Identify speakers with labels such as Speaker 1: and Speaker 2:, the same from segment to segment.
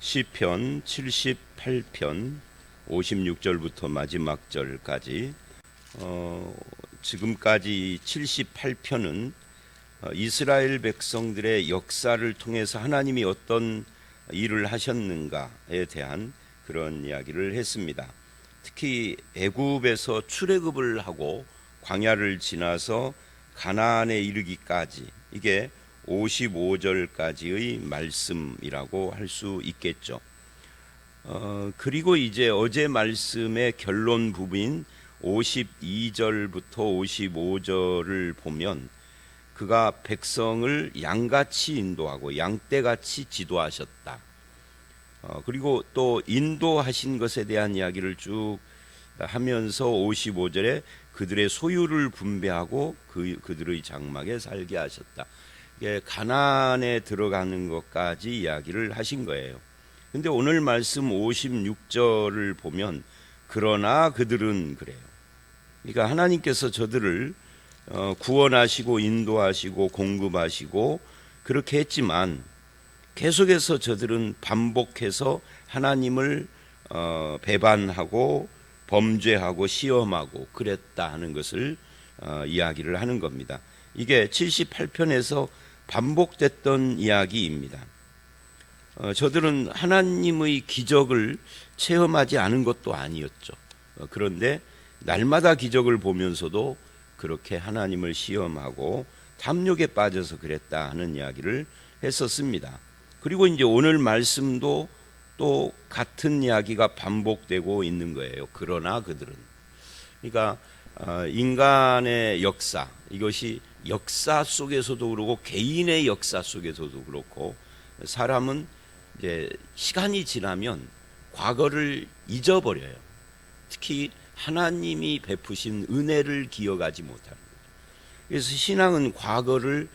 Speaker 1: 시편 78편 56절부터 마지막 절까지 지금까지 78편은 이스라엘 백성들의 역사를 통해서 하나님이 어떤 일을 하셨는가에 대한 그런 이야기를 했습니다. 특히 애굽에서 출애굽을 하고 광야를 지나서 가나안에 이르기까지, 이게 55절까지의 말씀이라고 할 수 있겠죠. 그리고 이제 어제 말씀의 결론 부분인 52절부터 55절을 보면 그가 백성을 양같이 인도하고 양떼같이 지도하셨다. 그리고 또 인도하신 것에 대한 이야기를 쭉 하면서 55절에 그들의 소유를 분배하고 그들의 장막에 살게 하셨다. 가나안에 들어가는 것까지 이야기를 하신 거예요. 근데 오늘 말씀 56절을 보면 그러나 그들은 그래요. 그러니까 하나님께서 저들을 구원하시고 인도하시고 공급하시고 그렇게 했지만 계속해서 저들은 반복해서 하나님을 배반하고 범죄하고 시험하고 그랬다 하는 것을 이야기를 하는 겁니다. 이게 78편에서 반복됐던 이야기입니다. 저들은 하나님의 기적을 체험하지 않은 것도 아니었죠. 그런데 날마다 기적을 보면서도 그렇게 하나님을 시험하고 탐욕에 빠져서 그랬다 하는 이야기를 했었습니다. 그리고 이제 오늘 말씀도 또 같은 이야기가 반복되고 있는 거예요. 그러나 그들은, 그러니까 인간의 역사, 이것이 역사 속에서도 그렇고 개인의 역사 속에서도 그렇고, 사람은 이제 시간이 지나면 과거를 잊어버려요. 특히 하나님이 베푸신 은혜를 기억하지 못하는 거죠. 그래서 신앙은 과거를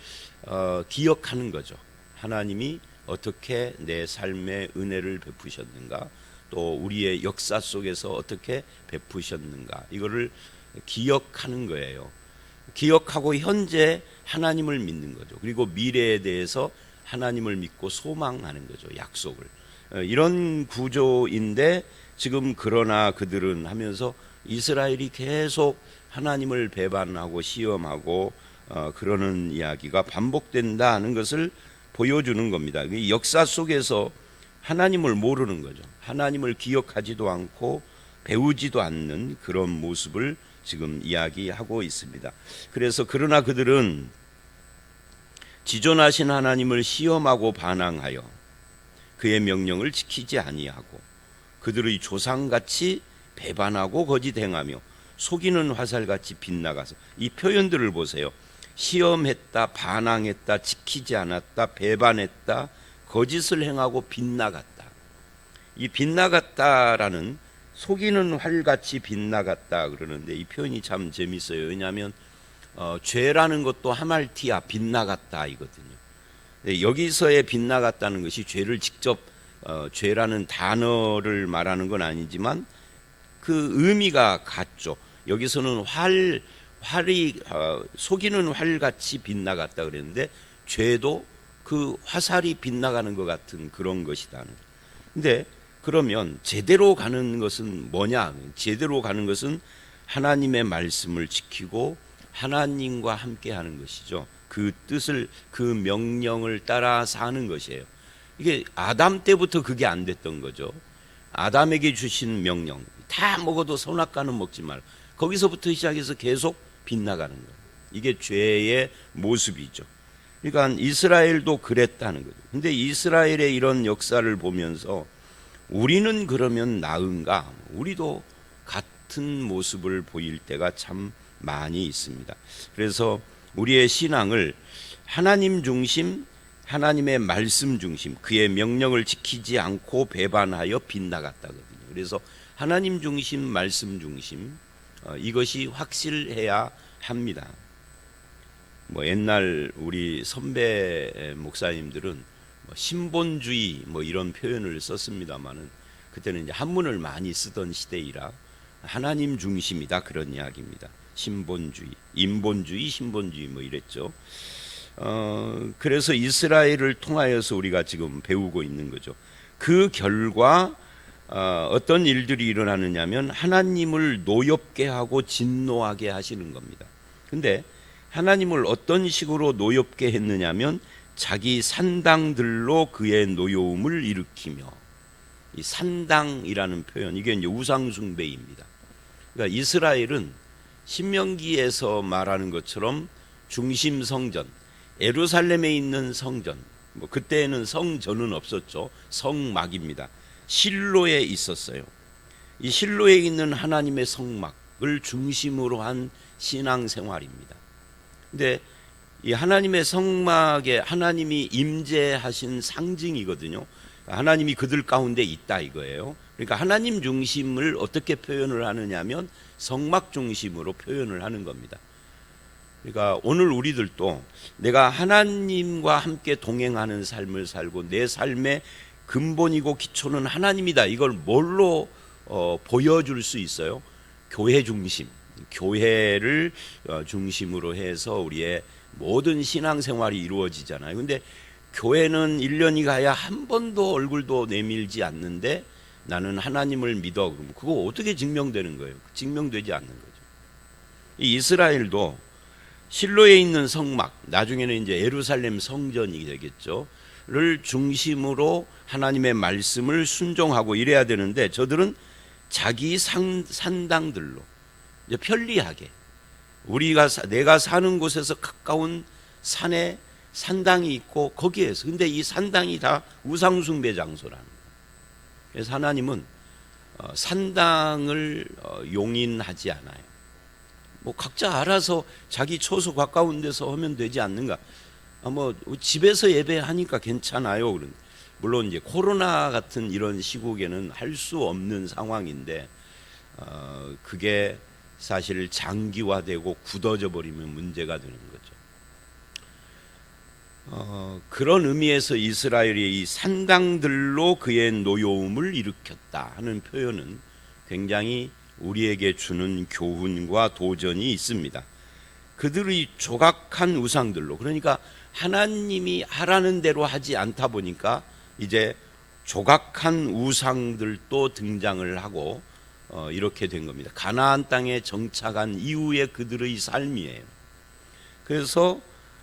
Speaker 1: 기억하는 거죠. 하나님이 어떻게 내 삶에 은혜를 베푸셨는가, 또 우리의 역사 속에서 어떻게 베푸셨는가, 이거를 기억하는 거예요. 기억하고 현재 하나님을 믿는 거죠. 그리고 미래에 대해서 하나님을 믿고 소망하는 거죠. 약속을. 이런 구조인데 지금 그러나 그들은 하면서 이스라엘이 계속 하나님을 배반하고 시험하고 그러는 이야기가 반복된다 하는 것을 보여주는 겁니다. 역사 속에서 하나님을 모르는 거죠. 하나님을 기억하지도 않고 배우지도 않는 그런 모습을 지금 이야기하고 있습니다. 그래서 그러나 그들은 지존하신 하나님을 시험하고 반항하여 그의 명령을 지키지 아니하고 그들의 조상같이 배반하고 거짓 행하며 속이는 화살같이 빗나가서, 이 표현들을 보세요. 시험했다, 반항했다, 지키지 않았다, 배반했다, 거짓을 행하고 빗나갔다. 이 빗나갔다라는, 속이는 활같이 빗나갔다 그러는데 이 표현이 참 재밌어요. 왜냐하면 죄라는 것도 하말티아, 빗나갔다 이거든요. 여기서의 빗나갔다는 것이 죄를 직접 죄라는 단어를 말하는 건 아니지만 그 의미가 같죠. 여기서는 활이 속이는 활같이 빗나갔다 그랬는데 죄도 그 화살이 빗나가는 것 같은 그런 것이다. 근데 그러면 제대로 가는 것은 뭐냐? 제대로 가는 것은 하나님의 말씀을 지키고 하나님과 함께 하는 것이죠. 그 뜻을, 그 명령을 따라 사는 것이에요. 이게 아담 때부터 그게 안 됐던 거죠. 아담에게 주신 명령, 다 먹어도 선악과는 먹지 말라. 거기서부터 시작해서 계속 빗나가는 거예요. 이게 죄의 모습이죠. 그러니까 이스라엘도 그랬다는 거죠. 근데 이스라엘의 이런 역사를 보면서 우리는 그러면 나은가? 우리도 같은 모습을 보일 때가 참 많이 있습니다. 그래서 우리의 신앙을 하나님 중심, 하나님의 말씀 중심, 그의 명령을 지키지 않고 배반하여 빗나갔다거든요. 그래서 하나님 중심, 말씀 중심, 이것이 확실해야 합니다. 옛날 우리 선배 목사님들은 신본주의 이런 표현을 썼습니다만은 그때는 이제 한문을 많이 쓰던 시대이라 하나님 중심이다 그런 이야기입니다. 신본주의, 인본주의, 신본주의 이랬죠. 그래서 이스라엘을 통하여서 우리가 지금 배우고 있는 거죠. 그 결과 어떤 일들이 일어나느냐면 하나님을 노엽게 하고 진노하게 하시는 겁니다. 근데 하나님을 어떤 식으로 노엽게 했느냐면 자기 산당들로 그의 노여움을 일으키며, 이 산당이라는 표현, 이게 이제 우상숭배입니다. 그러니까 이스라엘은 신명기에서 말하는 것처럼 중심 성전, 예루살렘에 있는 성전, 뭐 그때는 성전은 없었죠. 성막입니다. 실로에 있었어요. 이 실로에 있는 하나님의 성막을 중심으로 한 신앙생활입니다. 근데 이 하나님의 성막에 하나님이 임재하신 상징이거든요. 하나님이 그들 가운데 있다 이거예요. 그러니까 하나님 중심을 어떻게 표현을 하느냐면 성막 중심으로 표현을 하는 겁니다. 그러니까 오늘 우리들도 내가 하나님과 함께 동행하는 삶을 살고 내 삶의 근본이고 기초는 하나님이다. 이걸 뭘로 보여줄 수 있어요? 교회 중심, 교회를 중심으로 해서 우리의 모든 신앙생활이 이루어지잖아요. 근데 교회는 1년이 가야 한 번도 얼굴도 내밀지 않는데 나는 하나님을 믿어. 그럼 그거 어떻게 증명되는 거예요? 증명되지 않는 거죠. 이 이스라엘도 실로에 있는 성막, 나중에는 이제 예루살렘 성전이 되겠죠. 를 중심으로 하나님의 말씀을 순종하고 이래야 되는데 저들은 자기 산당들로 이제 편리하게 내가 사는 곳에서 가까운 산에 산당이 있고 거기에서, 근데 이 산당이 다 우상숭배 장소라는 거예요. 그래서 하나님은 산당을 용인하지 않아요. 뭐 각자 알아서 자기 처소 가까운 데서 하면 되지 않는가? 뭐 집에서 예배하니까 괜찮아요. 그런 물론 이제 코로나 같은 이런 시국에는 할 수 없는 상황인데 그게 사실 장기화되고 굳어져 버리면 문제가 되는 거죠. 그런 의미에서 이스라엘이 이 산당들로 그의 노여움을 일으켰다 하는 표현은 굉장히 우리에게 주는 교훈과 도전이 있습니다. 그들의 조각한 우상들로, 그러니까 하나님이 하라는 대로 하지 않다 보니까 이제 조각한 우상들도 등장을 하고 이렇게 된 겁니다. 가나안 땅에 정착한 이후의 그들의 삶이에요. 그래서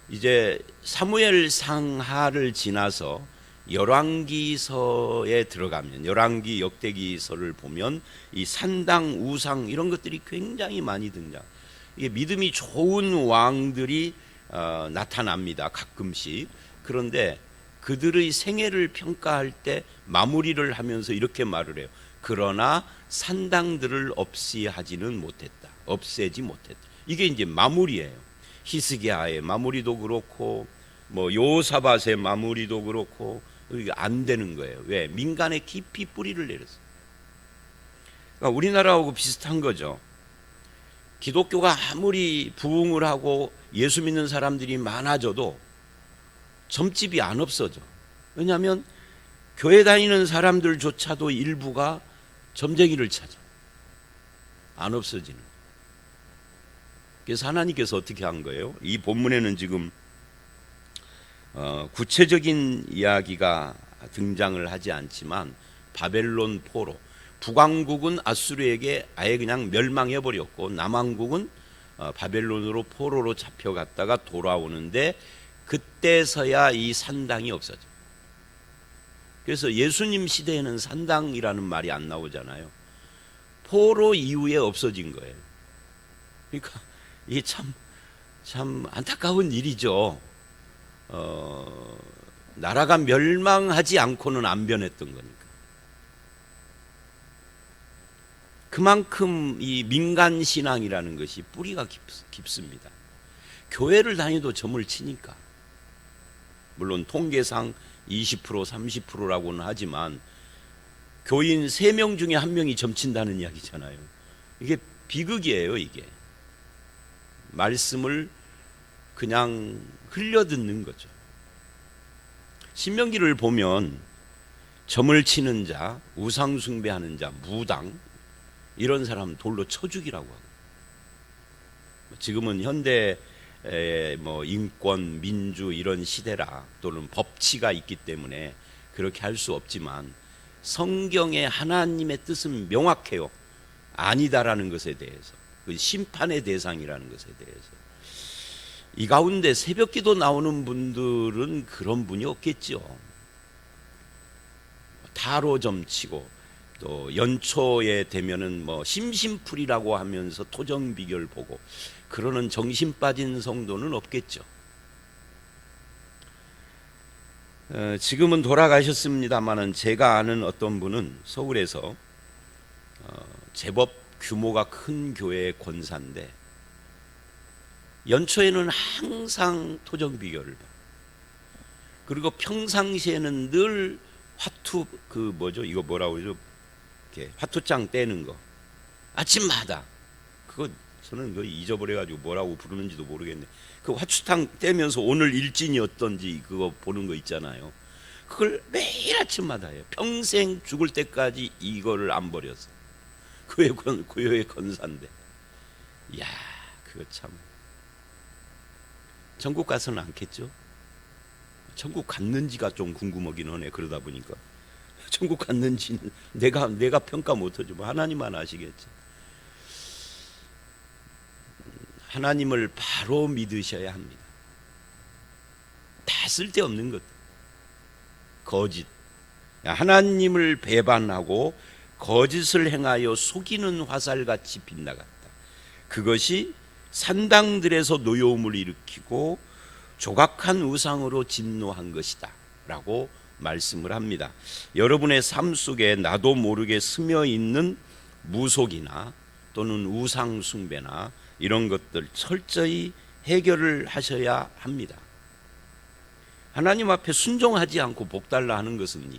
Speaker 1: 이제 사무엘 상하를 지나서 열왕기서에 들어가면, 열왕기 역대기서를 보면 이 산당 우상 이런 것들이 굉장히 많이 등장. 이게 믿음이 좋은 왕들이 나타납니다. 가끔씩. 그런데 그들의 생애를 평가할 때 마무리를 하면서 이렇게 말을 해요. 그러나 산당들을 없애지는 못했다. 없애지 못했다. 이게 이제 마무리예요. 히스기야의 마무리도 그렇고 뭐 요사밧의 마무리도 그렇고 이게 안 되는 거예요. 왜? 민간에 깊이 뿌리를 내렸어요. 그러니까 우리나라하고 비슷한 거죠. 기독교가 아무리 부흥을 하고 예수 믿는 사람들이 많아져도 점집이 안 없어져. 왜냐하면 교회 다니는 사람들조차도 일부가 점쟁이를 찾아. 안 없어지는. 그래서 하나님께서 어떻게 한 거예요? 이 본문에는 지금 구체적인 이야기가 등장을 하지 않지만 바벨론 포로, 북왕국은 아수르에게 아예 그냥 멸망해 버렸고 남왕국은 바벨론으로 포로로 잡혀갔다가 돌아오는데 그때서야 이 산당이 없어져. 그래서 예수님 시대에는 산당이라는 말이 안 나오잖아요. 포로 이후에 없어진 거예요. 그러니까 이게 참 안타까운 일이죠. 나라가 멸망하지 않고는 안 변했던 거니까. 그만큼 이 민간 신앙이라는 것이 뿌리가 깊습니다. 교회를 다니도 점을 치니까. 물론 통계상 20% 30%라고는 하지만 교인 3명 중에 1명이 점친다는 이야기잖아요. 이게 비극이에요. 이게 말씀을 그냥 흘려듣는 거죠. 신명기를 보면 점을 치는 자, 우상숭배하는 자, 무당 이런 사람 돌로 쳐 죽이라고 하고, 지금은 현대 뭐 인권, 민주 이런 시대라 또는 법치가 있기 때문에 그렇게 할 수 없지만 성경의 하나님의 뜻은 명확해요. 아니다라는 것에 대해서, 그 심판의 대상이라는 것에 대해서. 이 가운데 새벽기도 나오는 분들은 그런 분이 없겠죠. 타로 점치고 또 연초에 되면은 뭐 심심풀이라고 하면서 토정 비결 보고 그러는 정신 빠진 성도는 없겠죠. 지금은 돌아가셨습니다마는 제가 아는 어떤 분은 서울에서 제법 규모가 큰 교회의 권사인데 연초에는 항상 토정 비결을 봐. 그리고 평상시에는 늘 화투 이거 뭐라고 그러죠? 이렇게 화투장 떼는 거 아침마다 그거 저는 그거 잊어버려가지고 뭐라고 부르는지도 모르겠네. 그 화투장 떼면서 오늘 일진이 어떤지 그거 보는 거 있잖아요. 그걸 매일 아침마다 해요. 평생 죽을 때까지 이거를 안 버렸어. 교회 권사인데. 이야, 그거 참. 천국 가서는 않겠죠? 천국 갔는지가 좀 궁금하긴 하네. 그러다 보니까 천국 갔는지는 내가 평가 못하죠. 뭐 하나님만 아시겠죠. 하나님을 바로 믿으셔야 합니다. 다 쓸데없는 것, 거짓, 하나님을 배반하고 거짓을 행하여 속이는 화살같이 빗나갔다. 그것이 산당들에서 노여움을 일으키고 조각한 우상으로 진노한 것이다 라고 말씀을 합니다. 여러분의 삶 속에 나도 모르게 스며 있는 무속이나 또는 우상 숭배나 이런 것들 철저히 해결을 하셔야 합니다. 하나님 앞에 순종하지 않고 복 달라 하는 것은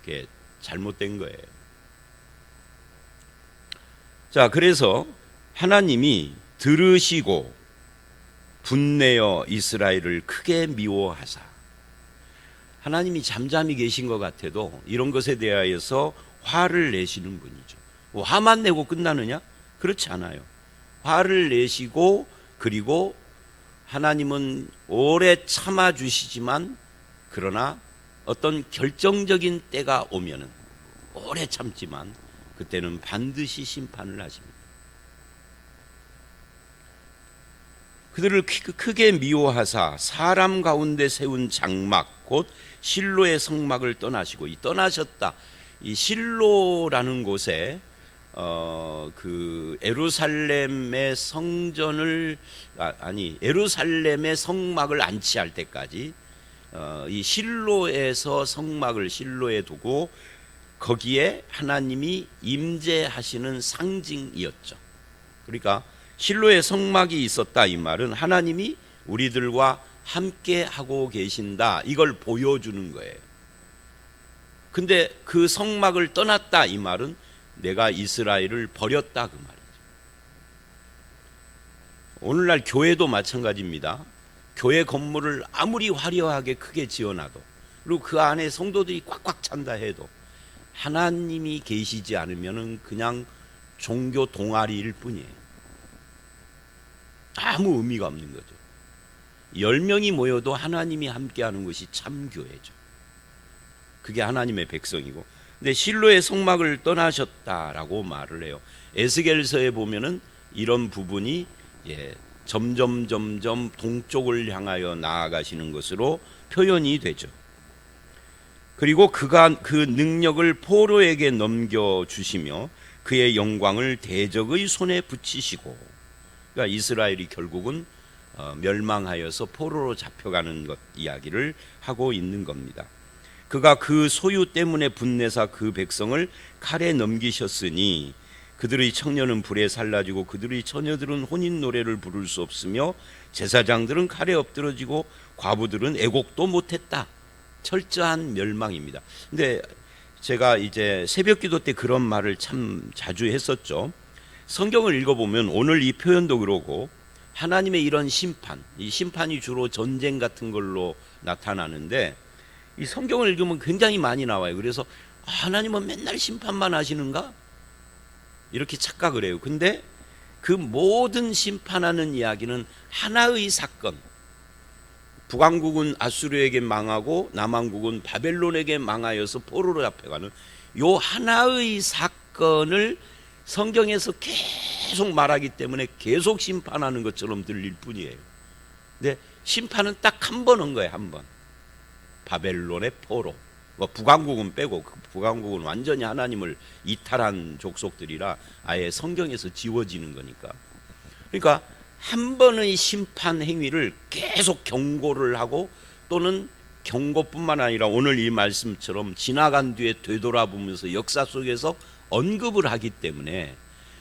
Speaker 1: 이게 잘못된 거예요. 자, 그래서 하나님이 들으시고 분내어 이스라엘을 크게 미워하사, 하나님이 잠잠히 계신 것 같아도 이런 것에 대하여서 화를 내시는 분이죠. 화만 내고 끝나느냐? 그렇지 않아요. 화를 내시고 그리고 하나님은 오래 참아주시지만 그러나 어떤 결정적인 때가 오면은 오래 참지만 그때는 반드시 심판을 하십니다. 그들을 크게 미워하사 사람 가운데 세운 장막 곧 실로의 성막을 떠나시고, 이 떠나셨다, 이 실로라는 곳에 그 예루살렘의 성전을 예루살렘의 성막을 안치할 때까지 이 실로에서 성막을 실로에 두고 거기에 하나님이 임재하시는 상징이었죠. 그러니까 실로의 성막이 있었다 이 말은 하나님이 우리들과 함께 하고 계신다 이걸 보여주는 거예요. 근데 그 성막을 떠났다 이 말은 내가 이스라엘을 버렸다 그 말이죠. 오늘날 교회도 마찬가지입니다. 교회 건물을 아무리 화려하게 크게 지어놔도 그리고 그 안에 성도들이 꽉꽉 찬다 해도 하나님이 계시지 않으면 그냥 종교 동아리일 뿐이에요. 아무 의미가 없는 거죠. 10명이 모여도 하나님이 함께하는 것이 참 교회죠. 그게 하나님의 백성이고, 근데 실로의 성막을 떠나셨다라고 말을 해요. 에스겔서에 보면은 이런 부분이 점점 동쪽을 향하여 나아가시는 것으로 표현이 되죠. 그리고 그가 그 능력을 포로에게 넘겨주시며 그의 영광을 대적의 손에 붙이시고, 그러니까 이스라엘이 결국은 멸망하여서 포로로 잡혀가는 것 이야기를 하고 있는 겁니다. 그가 그 소유 때문에 분내사 그 백성을 칼에 넘기셨으니 그들의 청년은 불에 살라지고 그들의 처녀들은 혼인 노래를 부를 수 없으며 제사장들은 칼에 엎드러지고 과부들은 애곡도 못했다. 철저한 멸망입니다. 근데 제가 이제 새벽기도 때 그런 말을 참 자주 했었죠. 성경을 읽어보면 오늘 이 표현도 그러고 하나님의 이런 심판, 이 심판이 주로 전쟁 같은 걸로 나타나는데 이 성경을 읽으면 굉장히 많이 나와요. 그래서 하나님은 맨날 심판만 하시는가? 이렇게 착각을 해요. 근데 그 모든 심판하는 이야기는 하나의 사건, 북왕국은 아수르에게 망하고 남왕국은 바벨론에게 망하여서 포로로 잡혀가는 요 하나의 사건을 성경에서 계속 말하기 때문에 계속 심판하는 것처럼 들릴 뿐이에요. 근데 심판은 딱 한 번 한 거예요. 한 번. 바벨론의 포로. 북왕국은 빼고, 북왕국은 완전히 하나님을 이탈한 족속들이라 아예 성경에서 지워지는 거니까. 그러니까 한 번의 심판 행위를 계속 경고를 하고, 또는 경고뿐만 아니라 오늘 이 말씀처럼 지나간 뒤에 되돌아보면서 역사 속에서 언급을 하기 때문에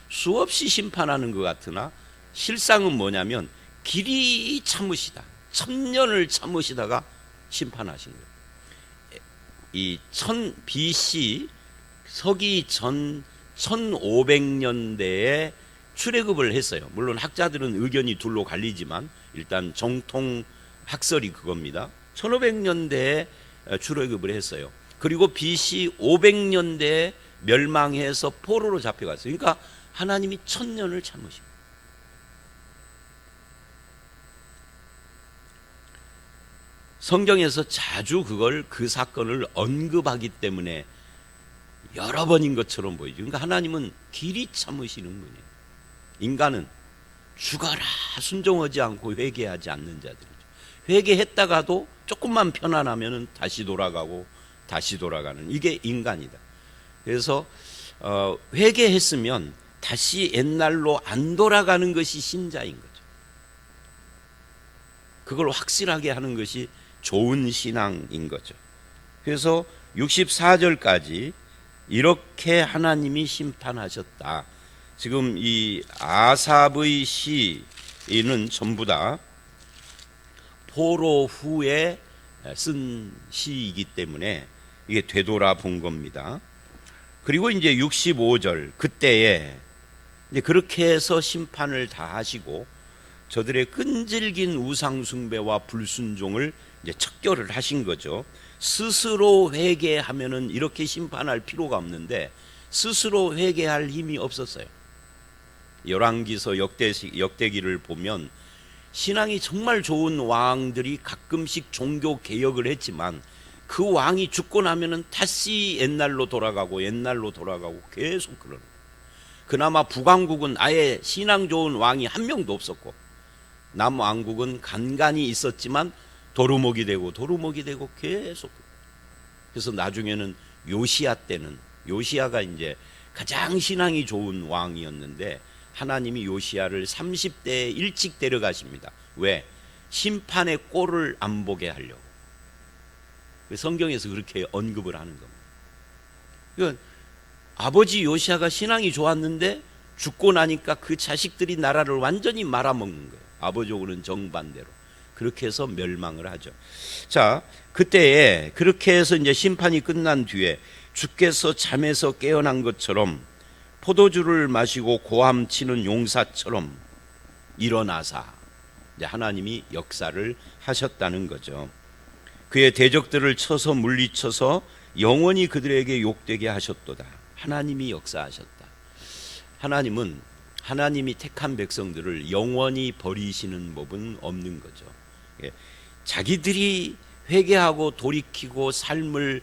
Speaker 1: 수없이 심판하는 것 같으나 실상은 뭐냐면 길이 참으시다. 1000년을 참으시다가 심판하신 거예요. 이 BC 서기 전 1500년대에 출애굽을 했어요. 물론 학자들은 의견이 둘로 갈리지만 일단 정통 학설이 그겁니다. 1500년대에 출애굽을 했어요. 그리고 BC 500년대에 멸망해서 포로로 잡혀갔어요. 그러니까 하나님이 1000년을 참으시고, 성경에서 자주 그 사건을 언급하기 때문에 여러 번인 것처럼 보이죠. 그러니까 하나님은 길이 참으시는 분이에요. 인간은 죽어라 순종하지 않고 회개하지 않는 자들이죠. 회개했다가도 조금만 편안하면 다시 돌아가고 다시 돌아가는, 이게 인간이다. 그래서 회개했으면 다시 옛날로 안 돌아가는 것이 신자인 거죠. 그걸 확실하게 하는 것이 좋은 신앙인 거죠. 그래서 64절까지 이렇게 하나님이 심판하셨다. 지금 이 아삽의 시는 전부 다 포로 후에 쓴 시이기 때문에 이게 되돌아본 겁니다. 그리고 이제 65절 그때에 이제 그렇게 해서 심판을 다 하시고 저들의 끈질긴 우상 숭배와 불순종을 이제 척결을 하신 거죠. 스스로 회개하면은 이렇게 심판할 필요가 없는데 스스로 회개할 힘이 없었어요. 열왕기서 역대기를 보면 신앙이 정말 좋은 왕들이 가끔씩 종교 개혁을 했지만 그 왕이 죽고 나면은 다시 옛날로 돌아가고 계속 그러는 거예요. 그나마 북왕국은 아예 신앙 좋은 왕이 한 명도 없었고 남왕국은 간간히 있었지만 도루묵이 되고 계속. 그래서 나중에는 요시야 때는, 요시야가 이제 가장 신앙이 좋은 왕이었는데 하나님이 요시야를 30대에 일찍 데려가십니다. 왜? 심판의 꼴을 안 보게 하려고. 성경에서 그렇게 언급을 하는 겁니다. 그러니까 아버지 요시야가 신앙이 좋았는데 죽고 나니까 그 자식들이 나라를 완전히 말아먹는 거예요. 아버지하고는 정반대로. 그렇게 해서 멸망을 하죠. 자, 그때에 그렇게 해서 이제 심판이 끝난 뒤에 주께서 잠에서 깨어난 것처럼 포도주를 마시고 고함 치는 용사처럼 일어나사 이제 하나님이 역사를 하셨다는 거죠. 그의 대적들을 쳐서 물리쳐서 영원히 그들에게 욕되게 하셨도다. 하나님이 역사하셨다. 하나님은 하나님이 택한 백성들을 영원히 버리시는 법은 없는 거죠. 자기들이 회개하고 돌이키고 삶을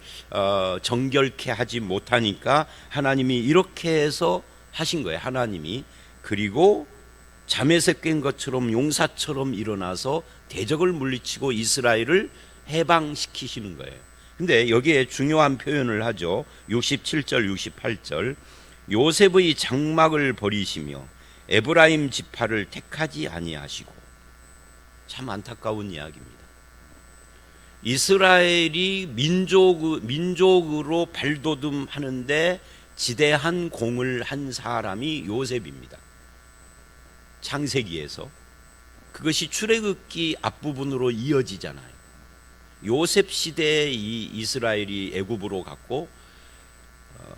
Speaker 1: 정결케 하지 못하니까 하나님이 이렇게 해서 하신 거예요. 하나님이. 그리고 잠에서 깬 것처럼 용사처럼 일어나서 대적을 물리치고 이스라엘을 해방시키시는 거예요. 근데 여기에 중요한 표현을 하죠. 67절 68절 요셉의 장막을 버리시며 에브라임 지파를 택하지 아니하시고. 참 안타까운 이야기입니다. 이스라엘이 민족으로 발돋움하는데 지대한 공을 한 사람이 요셉입니다. 창세기에서 그것이 출애굽기 앞부분으로 이어지잖아요. 요셉 시대에 이 이스라엘이 애굽으로 갔고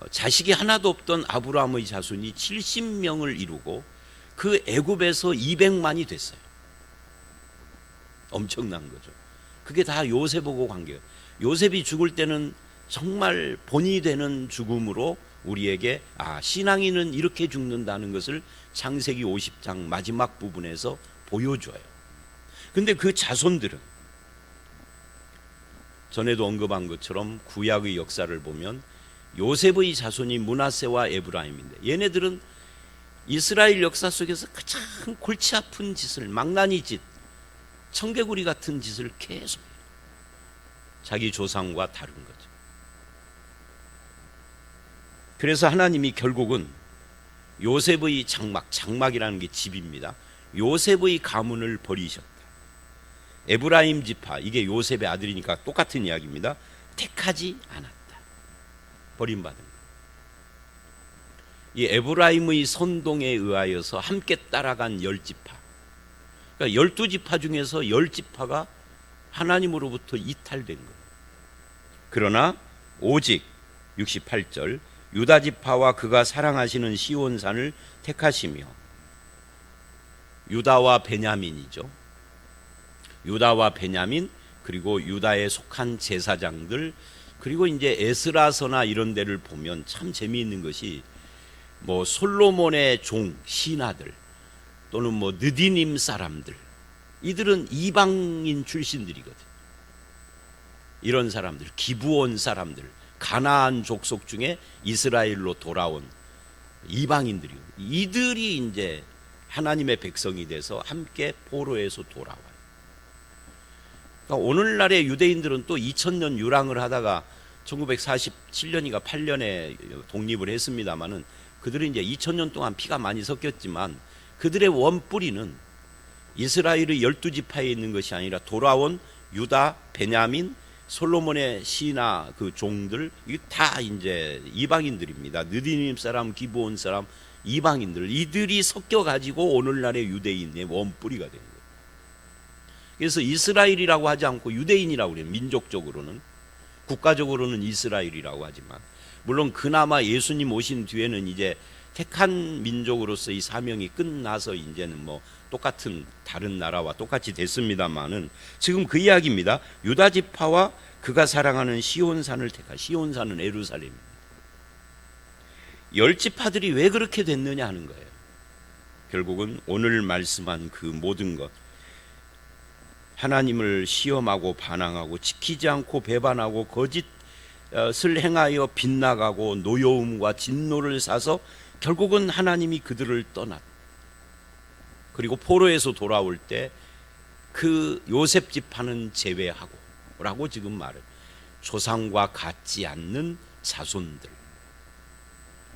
Speaker 1: 자식이 하나도 없던 아브라함의 자손이 70명을 이루고 그 애굽에서 200만이 됐어요. 엄청난 거죠. 그게 다 요셉하고 관계예요. 요셉이 죽을 때는 정말 본이 되는 죽음으로 우리에게 신앙인은 이렇게 죽는다는 것을 창세기 50장 마지막 부분에서 보여줘요. 근데 그 자손들은 전에도 언급한 것처럼 구약의 역사를 보면 요셉의 자손이 므낫세와 에브라임인데, 얘네들은 이스라엘 역사 속에서 가장 골치 아픈 짓을, 망나니 짓, 청개구리 같은 짓을 계속 자기 조상과 다른 거죠. 그래서 하나님이 결국은 요셉의 장막이라는 게 집입니다. 요셉의 가문을 버리셨다. 에브라임 지파, 이게 요셉의 아들이니까 똑같은 이야기입니다. 택하지 않았다. 버림받은 것. 이 에브라임의 선동에 의하여서 함께 따라간 10지파, 그러니까 12지파 중에서 10지파가 하나님으로부터 이탈된 거예요. 그러나 오직 68절 유다지파와 그가 사랑하시는 시온산을 택하시며, 유다와 베냐민이죠. 유다와 베냐민, 그리고 유다에 속한 제사장들, 그리고 이제 에스라서나 이런 데를 보면 참 재미있는 것이 뭐 솔로몬의 종 신하들 또는 뭐 느디님 사람들, 이들은 이방인 출신들이거든. 이런 사람들, 기브온 사람들, 가나안 족속 중에 이스라엘로 돌아온 이방인들이, 이들이 이제 하나님의 백성이 돼서 함께 포로에서 돌아와요. 그러니까 오늘날의 유대인들은 또 2000년 유랑을 하다가 1947년인가 8년에 독립을 했습니다마는, 그들은 이제 2000년 동안 피가 많이 섞였지만 그들의 원뿌리는 이스라엘의 12지파에 있는 것이 아니라 돌아온 유다, 베냐민, 솔로몬의 신하 그 종들, 이게 다 이제 이방인들입니다. 느디님 사람, 기브온 사람, 이방인들, 이들이 섞여 가지고 오늘날의 유대인의 원뿌리가 된 거예요. 그래서 이스라엘이라고 하지 않고 유대인이라고 그래요. 민족적으로는, 국가적으로는 이스라엘이라고 하지만, 물론 그나마 예수님 오신 뒤에는 이제 택한 민족으로서 이 사명이 끝나서 이제는 뭐 똑같은 다른 나라와 똑같이 됐습니다만은, 지금 그 이야기입니다. 유다 지파와 그가 사랑하는 시온산을 택하. 시온산은 예루살렘입니다. 10지파들이 왜 그렇게 됐느냐 하는 거예요. 결국은 오늘 말씀한 그 모든 것, 하나님을 시험하고 반항하고 지키지 않고 배반하고 거짓을 행하여 빗나가고 노여움과 진노를 사서 결국은 하나님이 그들을 떠났다. 그리고 포로에서 돌아올 때 그 요셉 지파는 제외하고 라고 지금 말을, 조상과 같지 않는 자손들,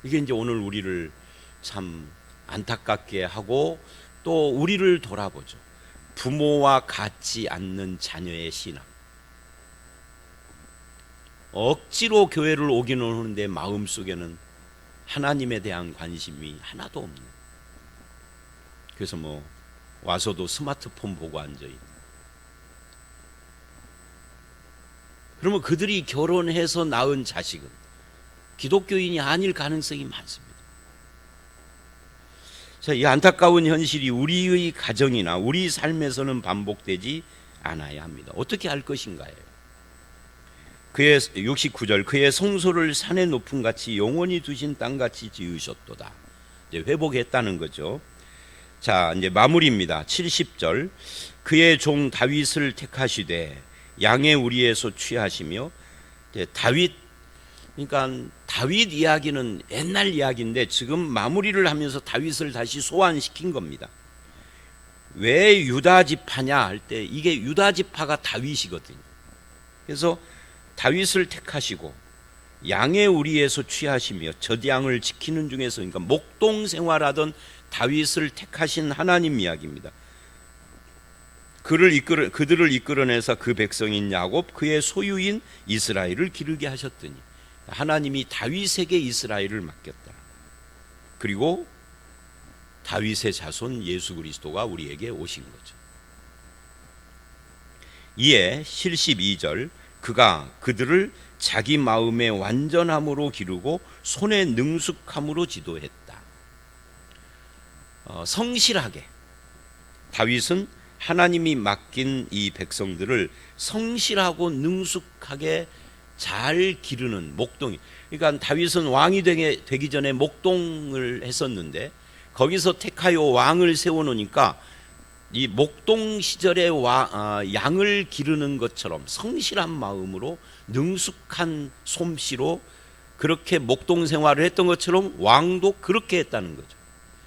Speaker 1: 이게 이제 오늘 우리를 참 안타깝게 하고 또 우리를 돌아보죠. 부모와 같지 않는 자녀의 신앙, 억지로 교회를 오기는 오는데 마음속에는 하나님에 대한 관심이 하나도 없는, 그래서 뭐 와서도 스마트폰 보고 앉아있는. 그러면 그들이 결혼해서 낳은 자식은 기독교인이 아닐 가능성이 많습니다. 자, 이 안타까운 현실이 우리의 가정이나 우리 삶에서는 반복되지 않아야 합니다. 어떻게 할 것인가요? 그의 69절, 그의 성소를 산의 높음 같이 영원히 두신 땅같이 지으셨도다. 이제 회복했다는 거죠. 자, 이제 마무리입니다. 70절, 그의 종 다윗을 택하시되 양의 우리에서 취하시며, 다윗, 그러니까 다윗 이야기는 옛날 이야기인데 지금 마무리를 하면서 다윗을 다시 소환시킨 겁니다. 왜 유다 지파냐 할 때 이게 유다 지파가 다윗이거든요. 그래서 다윗을 택하시고 양의 우리에서 취하시며 젖양을 지키는 중에서, 그러니까 목동 생활하던 다윗을 택하신 하나님 이야기입니다. 그들을 이끌어내서 그 백성인 야곱, 그의 소유인 이스라엘을 기르게 하셨더니, 하나님이 다윗에게 이스라엘을 맡겼다. 그리고 다윗의 자손 예수 그리스도가 우리에게 오신 거죠. 이에 72절, 그가 그들을 자기 마음의 완전함으로 기르고 손의 능숙함으로 지도했다. 성실하게, 다윗은 하나님이 맡긴 이 백성들을 성실하고 능숙하게 잘 기르는 목동이, 그러니까 다윗은 왕이 되기 전에 목동을 했었는데 거기서 택하여 왕을 세워놓으니까 이 목동 시절에 양을 기르는 것처럼 성실한 마음으로 능숙한 솜씨로 그렇게 목동 생활을 했던 것처럼 왕도 그렇게 했다는 거죠.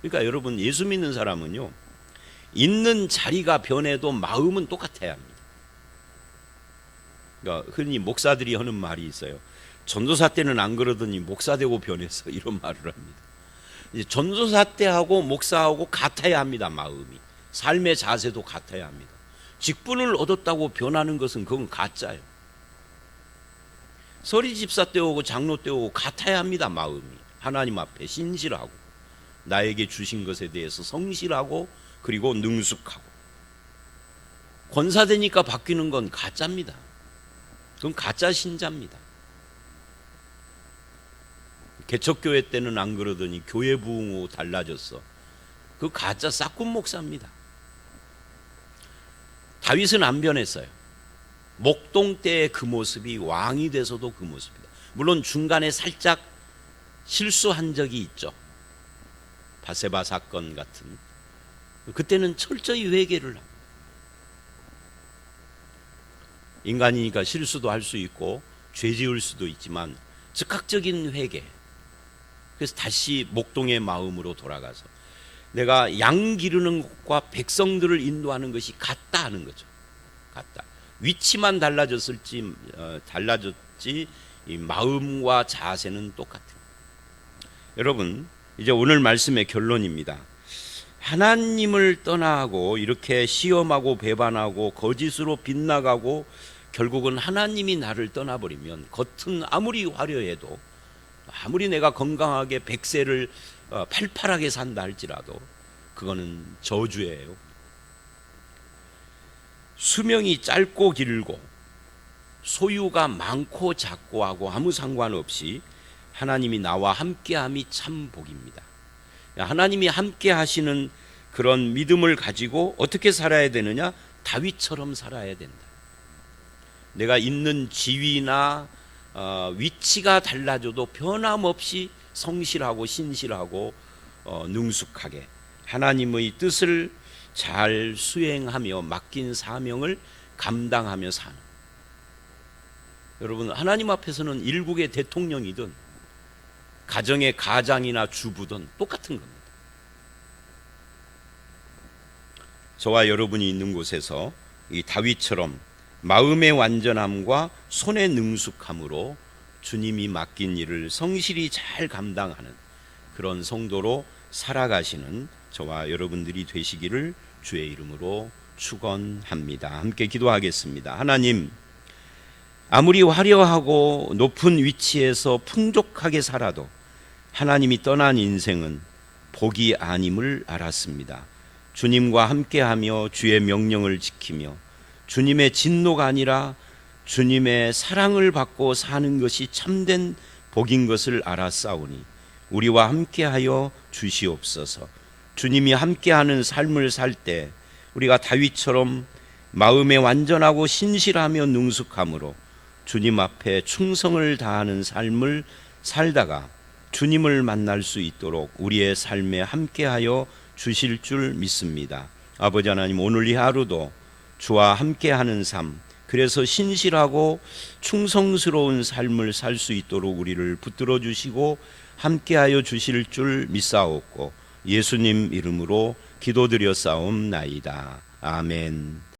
Speaker 1: 그러니까 여러분, 예수 믿는 사람은요, 있는 자리가 변해도 마음은 똑같아야 합니다. 그러니까 흔히 목사들이 하는 말이 있어요. 전도사 때는 안 그러더니 목사 되고 변했어, 이런 말을 합니다. 이제 전도사 때하고 목사하고 같아야 합니다. 마음이, 삶의 자세도 같아야 합니다. 직분을 얻었다고 변하는 것은 그건 가짜예요. 서리 집사 때 오고 장로 때 오고 같아야 합니다. 마음이 하나님 앞에 신실하고 나에게 주신 것에 대해서 성실하고 그리고 능숙하고. 권사되니까 바뀌는 건 가짜입니다. 그건 가짜 신자입니다. 개척교회 때는 안 그러더니 교회 부흥 후 달라졌어. 그 가짜 싹군 목사입니다. 다윗은 안 변했어요. 목동 때의 그 모습이 왕이 돼서도 그 모습이다. 물론 중간에 살짝 실수한 적이 있죠. 바세바 사건 같은. 그때는 철저히 회개를 합니다. 인간이니까 실수도 할 수 있고 죄 지을 수도 있지만 즉각적인 회개. 그래서 다시 목동의 마음으로 돌아가서 내가 양 기르는 것과 백성들을 인도하는 것이 같다 하는 거죠. 같다. 위치만 달라졌지 이 마음과 자세는 똑같아요. 여러분, 이제 오늘 말씀의 결론입니다. 하나님을 떠나고 이렇게 시험하고 배반하고 거짓으로 빗나가고 결국은 하나님이 나를 떠나버리면 겉은 아무리 화려해도, 아무리 내가 건강하게 100세를 팔팔하게 산다 할지라도 그거는 저주예요. 수명이 짧고 길고 소유가 많고 작고 하고 아무 상관없이 하나님이 나와 함께함이 참 복입니다. 하나님이 함께 하시는 그런 믿음을 가지고 어떻게 살아야 되느냐? 다윗처럼 살아야 된다. 내가 있는 지위나 위치가 달라져도 변함없이 성실하고 신실하고 능숙하게 하나님의 뜻을 잘 수행하며 맡긴 사명을 감당하며 사는. 여러분, 하나님 앞에서는 일국의 대통령이든 가정의 가장이나 주부든 똑같은 겁니다. 저와 여러분이 있는 곳에서 이 다윗처럼 마음의 완전함과 손의 능숙함으로 주님이 맡긴 일을 성실히 잘 감당하는 그런 성도로 살아가시는 저와 여러분들이 되시기를 주의 이름으로 축원합니다. 함께 기도하겠습니다. 하나님, 아무리 화려하고 높은 위치에서 풍족하게 살아도 하나님이 떠난 인생은 복이 아님을 알았습니다. 주님과 함께하며 주의 명령을 지키며 주님의 진노가 아니라 주님의 사랑을 받고 사는 것이 참된 복인 것을 알았사오니 우리와 함께하여 주시옵소서. 주님이 함께하는 삶을 살 때 우리가 다윗처럼 마음에 완전하고 신실하며 능숙함으로 주님 앞에 충성을 다하는 삶을 살다가 주님을 만날 수 있도록 우리의 삶에 함께하여 주실 줄 믿습니다. 아버지 하나님, 오늘 이 하루도 주와 함께하는 삶, 그래서 신실하고 충성스러운 삶을 살 수 있도록 우리를 붙들어 주시고 함께하여 주실 줄 믿사옵고 예수님 이름으로 기도드렸사옵나이다. 아멘.